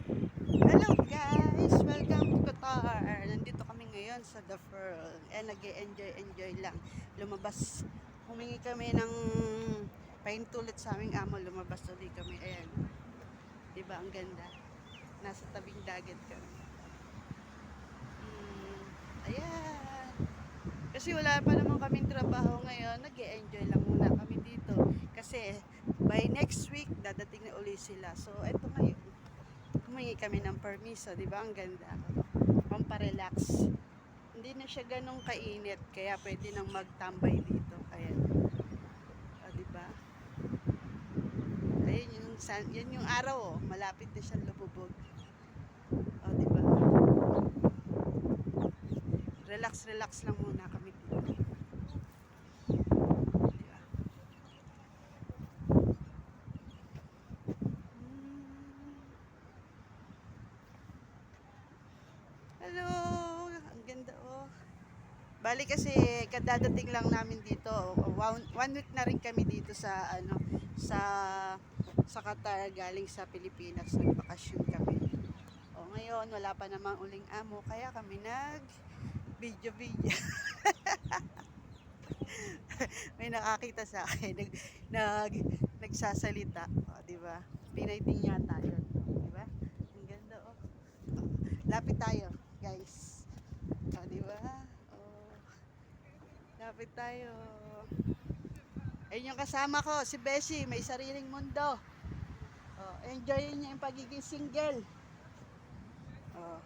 Hello guys! Welcome to Qatar. Nandito kami ngayon sa The Pearl. Nag-enjoy lang. Lumabas. Humingi kami ng paintulot sa aming amo. Lumabas ulit kami. Ayan. Diba ang ganda? Nasa tabing dagat kami. Ayan. Kasi wala pa naman kaming trabaho ngayon. Nag-enjoy lang muna kami dito. Kasi by next week, dadating na uli sila. So, eto ngayon. Humingi kami ng permiso. Diba ang ganda? Pamparelax. Hindi na siya ganong kainit, kaya pwede nang magtambay dito. Ayan. O, diba? Ayun yung yan yung araw, oh. Malapit na siyang lumubog. O, diba? Relax lang muna kami dito. Diba? Hello! Ang ganda, oh. Bali kasi kadadating lang namin dito. One week na rin kami dito sa sa Qatar, galing sa Pilipinas. Nagbakasyon kami. O ngayon wala pa namang uling amo, kaya kami video. May nakakita sa akin, nagsasalita. O, di ba? Pinay din yata yun. Di ba? Ang ganda, oh. Lapit tayo, guys. O, di ba? Oh, lapit tayo. Ayun yung kasama ko, si Beshi, may sariling mundo. Oh, enjoyin niya yung pagiging single. Oh,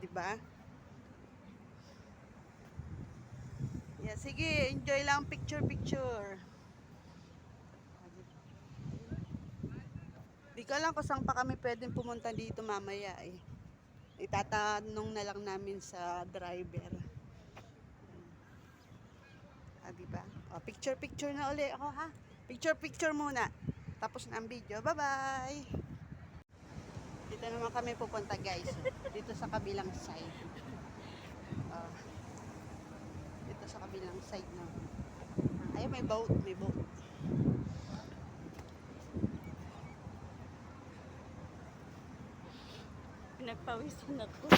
di ba? Yeah, sige, enjoy lang picture. Di ko alam kung saan pa kami pwedeng pumunta dito mamaya eh. Itatanong na lang namin sa driver. Ah, diba? O, picture na uli ako ha. Picture muna. Tapos na ang video. Bye-bye! Dito naman kami pupunta guys. Dito sa kabilang side. Uh, dito sa kabilang side na. Ay, may boat. Pinagpawisan ako.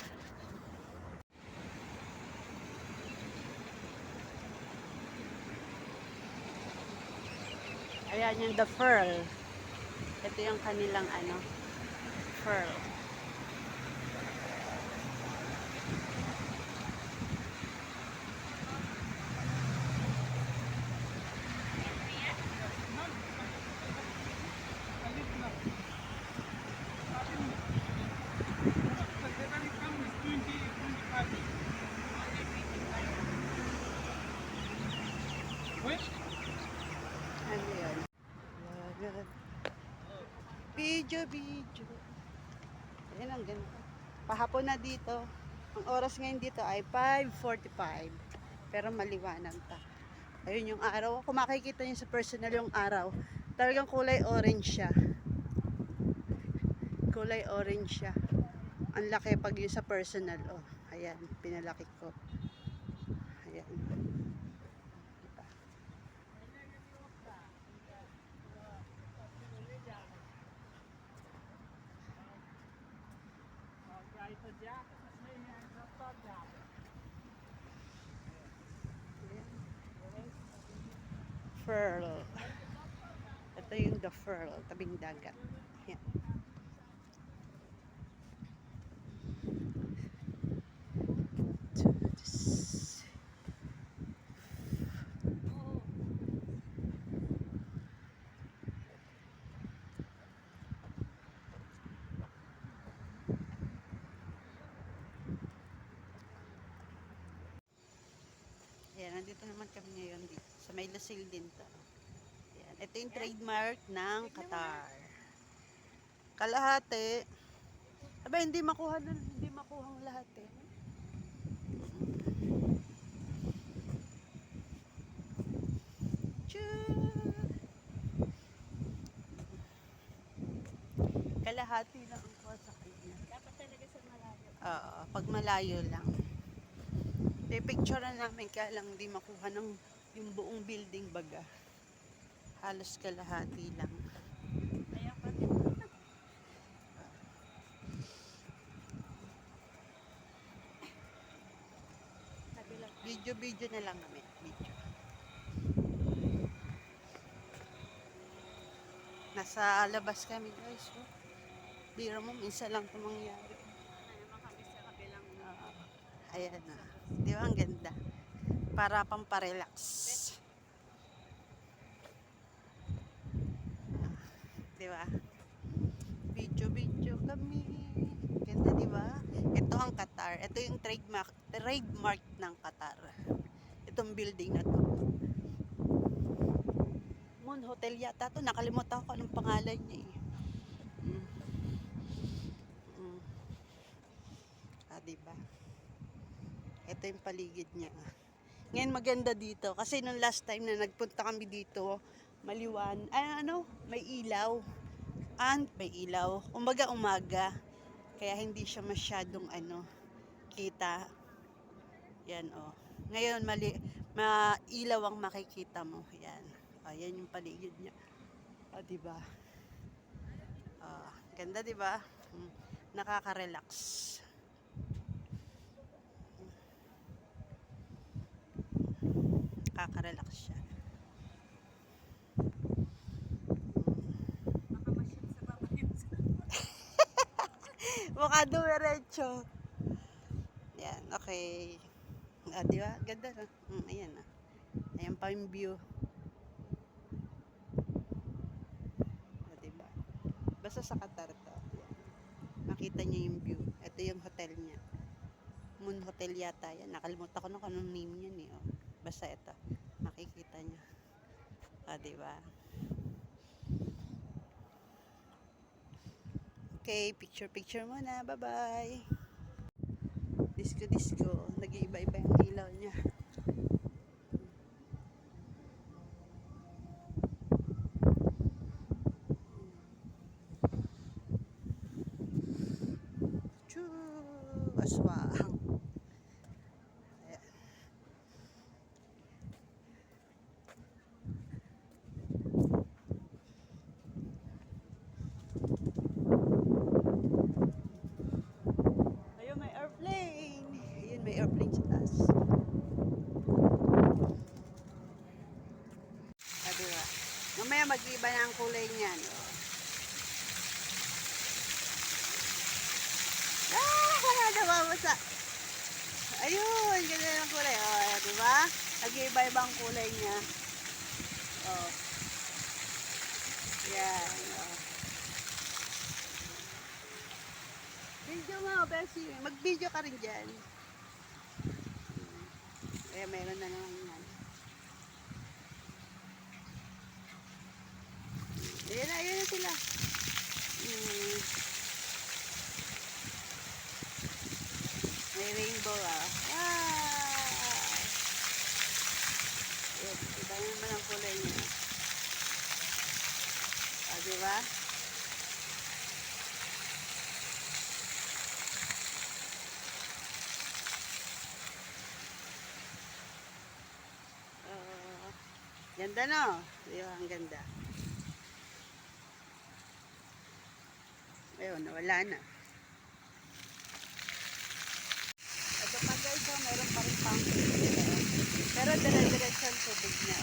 Ayan yung The Pearl. Ito yung kanilang Pearl. Ano yun? Video. Ayan ang ganda. Pahapon na dito. Ang oras ngayon dito ay 5:45. Pero maliwanag pa. Ayun yung araw. Kung makikita niyo sa personal yung araw, talagang kulay orange siya. Ang laki pag yun sa personal. Oh, ayan. Pinalaki ko. Ayan. Pearl. Ito yung The Pearl, tabing dagat. Yan. Yan, nandito naman kami ngayon dito. Sa May Lusil din to. Yan. Ito yung trademark ng Qatar. Kalahati. Aba, hindi makuhang lahat eh. Kalahati lang ang kuha sa kanya. Dapat talaga sa malayo. Oo, pag malayo lang. Picture na namin kaya lang hindi makuha ng yung buong building baga. Halos kalahati lang. Kaya pati Video na lang kami. Video. Nasa labas kami guys. Oh. Biro mo, minsan lang ito mangyari. Ayan na. Di ba ang ganda? Para pamparelax. Di ba? Video kami. Ganda, di ba? Ito ang Qatar. Ito yung trademark ng Qatar. Itong building na to. Moon Hotel yata to. Nakalimutan ko anong pangalan niya eh. Diba? Ito yung paligid niya. Ngayon maganda dito kasi nung last time na nagpunta kami dito, maliwan, may ilaw. May ilaw. Umaga. Kaya hindi siya masyadong kita. Yan oh. Ngayon mailaw ang makikita mo. Yan. Yan yung paligid niya. Diba? Ganda diba? Nakaka-relax. Nakaka-relax siya. Mukha dumiretso. Yan, okay. Diba? Ganda na. Ayan na. Ayan pa yung view. Diba? Basta sa Qatar to. Yan. Makita niyo yung view. Ito yung hotel niya. Moon Hotel yata yan. Nakalimutan ko na kung anong name niyan eh. Basta ito. Makikita niyo. Diba? Okay, picture muna. Bye-bye. Disco. Nag-iiba-iba yung ilaw niya. Aswang. Ayun, may airplane. Ayun, may airplane sa taas. Diba? Mamaya mag-iba na ang kulay niyan. Namamasa. Ayun, ganda ng kulay. Diba? Nag-iba-iba ang kulay niya. Yan. Video mo, Bessie. Mag-video ka rin dyan. Kaya meron na naman yan. Ayan na sila. May rainbow Iba naman ang kulay niya. Diba? Ganda no? Diba? Ang ganda. Ayun, nawala na. Ito pa guys, meron pa rin fountain dito. Pero dire-diretso ang tubig niya.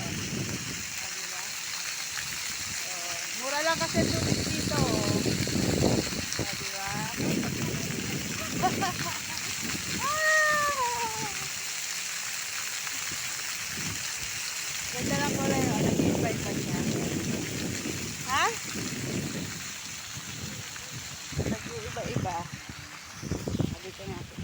Diba? Mura lang kasi tubig dito. Diba? Ganda lang ko lang. Nag-invite pa siya. Ha? Nag-iiba-iba. Sabi ko natin.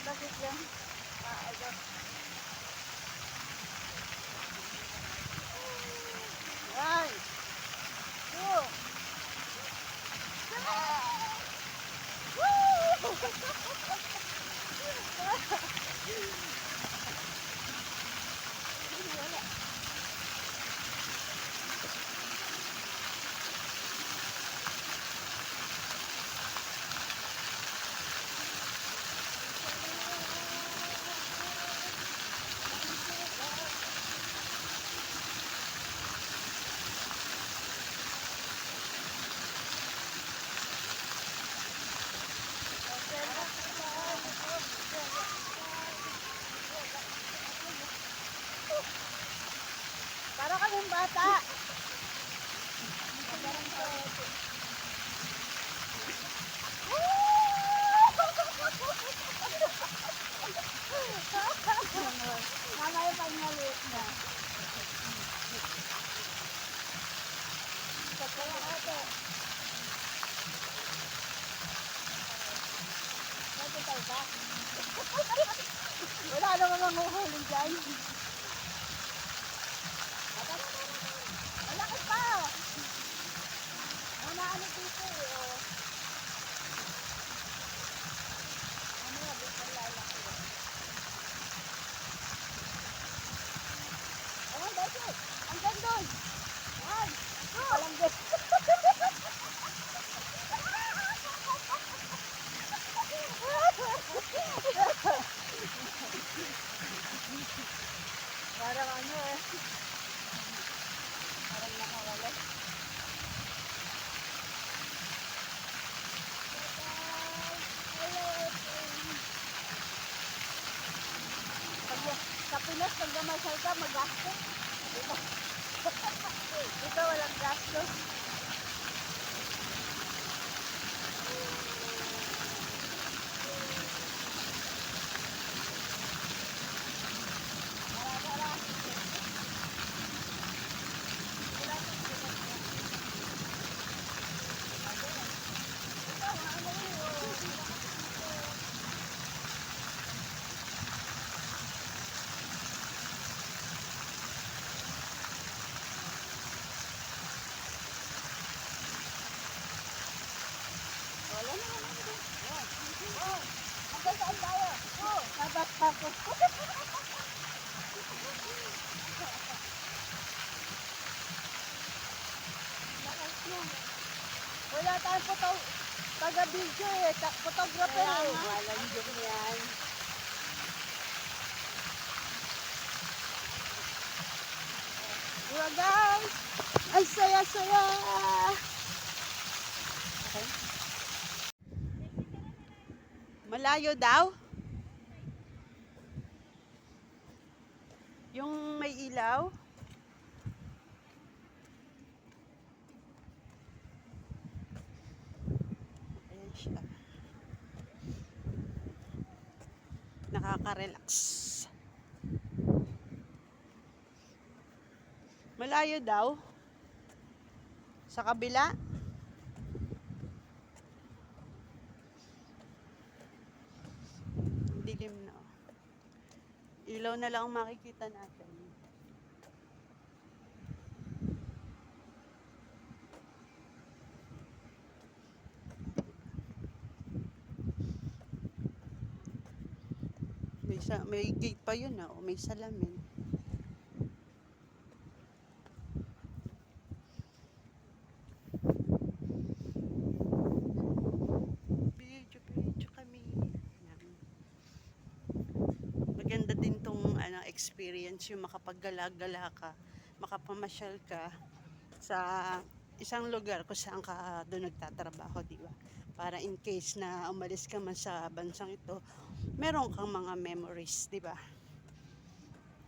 Bakit yan? One, two, Para kaming bata. Mamaya pag maliit na. Kaya ate. Ate tayo ba? Wala naman ang uhulin dyan. Malaki pa! Ano dito eh, oh. Ano nga, dito lalaki eh. Ayan, dito! Hanggang doon! Ayan! Walang dito! Parang ano eh. Parang nakawala. Sa Pinas, pag namasal ka, mag-gastos. Dito, dito walang gastos. Wala naman ako. Hanggang saan tayo? Dapat ako. Wala tayong taga-video eh. Photographer eh. walang joke yan. Diba guys? Ay saya-saya. Okay. Malayo daw? Yung may ilaw? Ayan siya. Nakaka-relax. Malayo daw? Sa kabila? Dilim na. Ilaw na lang ang makikita natin. May gate pa yun o may salamin. Video kami. Yan. Maganda din tong experience yung makapaggala-gala ka, makapamasyal ka sa isang lugar kung saan ka doon nagtatrabaho, di ba? Para in case na umalis ka man sa bansang ito, meron kang mga memories, di ba?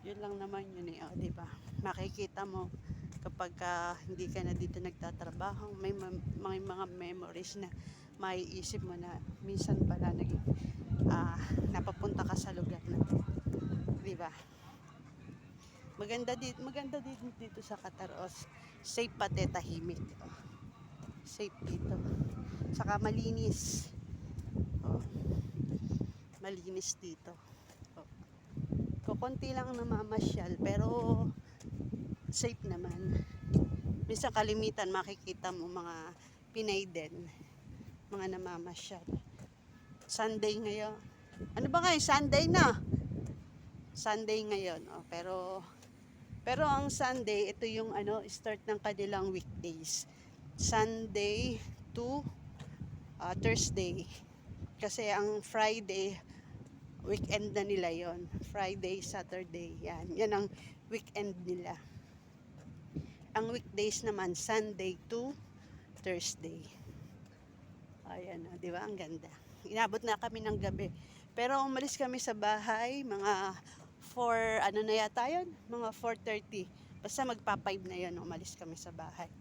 Yun lang naman yun eh, oh, di ba? Makikita mo kapag hindi ka na dito nagtatrabaho, may mga memories na maiisip mo na minsan pala napapunta ka sa lugar na to. Di ba? Maganda dito sa Qatar. Safe pati, tahimik. Safe dito. Saka malinis. Oh, malinis dito. Oh. Kukunti lang namamasyal pero safe naman. Minsan kalimitan makikita mo mga Pinay din, mga namamasyal. Sunday ngayon. Ano ba ngayon? Sunday na. Sunday ngayon. Oh, pero ang Sunday, ito yung start ng kanilang weekdays. Sunday to Thursday. Kasi ang Friday, weekend na nila yon. Friday, Saturday, yan. Yan ang weekend nila. Ang weekdays naman, Sunday to Thursday. Ayan, di ba? Ang ganda. Inabot na kami ng gabi. Pero umalis kami sa bahay, mga 4, ano na yata yun? Mga 4:30. Basta magpa-5 na yun, umalis kami sa bahay.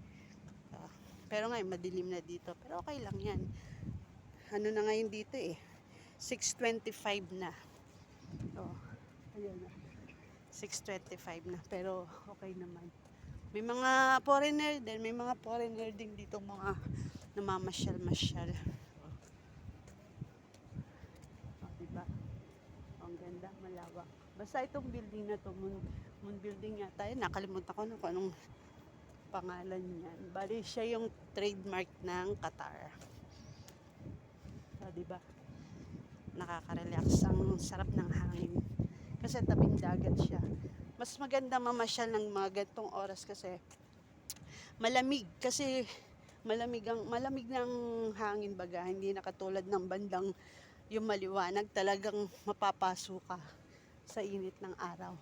Pero ngayon, madilim na dito. Pero okay lang yan. Ano na ngayon dito 6:25 na. Oh, ayan na. 6:25 na. Pero okay naman. May mga foreigner din. May mga foreigner din dito, mga namamasyal-masyal. Diba? Ang ganda, malawak. Basta itong building na to, moon building yata yun. Nakalimutan ko na kung anong pangalan niyan. Bali, siya yung trademark ng Qatar. Diba? Nakaka-relax. Ang sarap ng hangin. Kasi tabing dagat siya. Mas maganda mamasyal ng mga gantong oras kasi malamig. Kasi malamig ng hangin baga. Hindi na katulad ng bandang yung maliwanag. Talagang mapapaso ka sa init ng araw.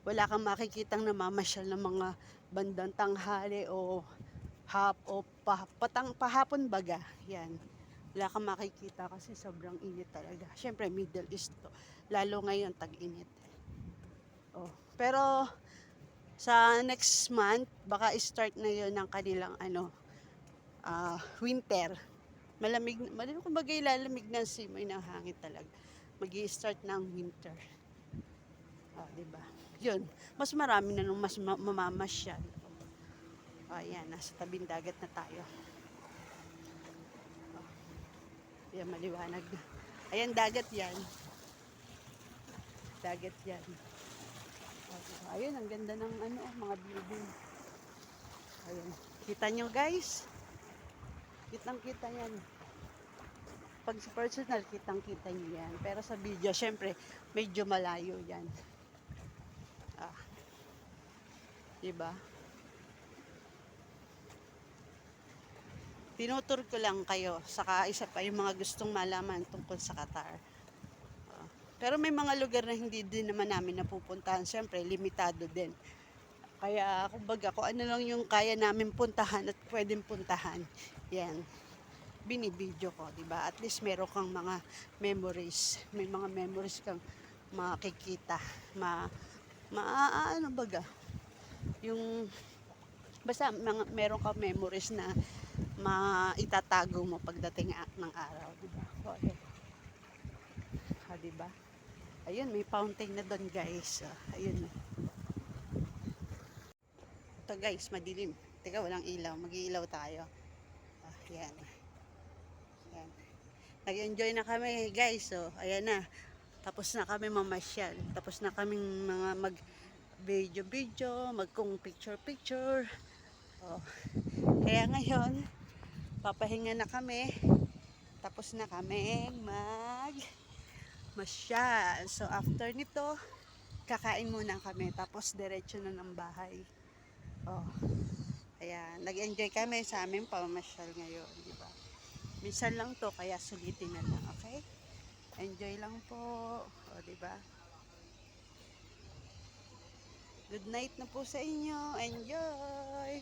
Wala kang makikitang namamasyal ng mga bandang tanghali o pahapon baga. Yan. Wala kang makikita kasi sobrang init talaga. Siyempre, Middle East to. Lalo ngayon, tag-init. Pero, sa next month, baka start na yun ng kanilang winter. Kumbaga ilalamig ng simoy ng hangin talaga. Magi-start ng winter. Diba? Yun. Mas marami na nung mas mamamasyal. Ayan, nasa tabing dagat na tayo. Ayan, maliwanag na. Ayan, dagat yan. Dagat yan. Ayun, ang ganda ng mga building. Ayun. Kita nyo guys? Kitang-kita yan. Pag sa personal, kitang-kita nyo yan. Pero sa video, syempre, medyo malayo yan. Diba? Tinutur ko lang kayo. Saka isa pa yung mga gustong malaman tungkol sa Qatar. Pero may mga lugar na hindi din naman namin napupuntahan. Siyempre, limitado din. Kaya, kumbaga, kung ano lang yung kaya namin puntahan at pwedeng puntahan, yan, binibidyo ko, diba? At least meron kang mga memories. May mga memories kang makikita. Yung, basta meron kang memories na maitatago mo pagdating ng araw, diba? Diba? Ayun, may fountain na doon guys. Ayun. Ito guys, madilim. Teka, walang ilaw. Mag-iilaw tayo. Yan. Yan. Nag-enjoy na kami guys. Ayan na. Tapos na kami mamasyal. Tapos na kaming mga mag-video, mag-kung picture-picture. Kaya ngayon, papahinga na kami. Tapos na kami masyal. So after nito, kakain muna kami. Tapos diretso na ng bahay. Ayan, nag-enjoy kami sa aming pamamasyal ngayon, di ba? Minsan lang to, kaya sulitin na lang, okay? Enjoy lang po, di ba? Good night na po sa inyo. Enjoy!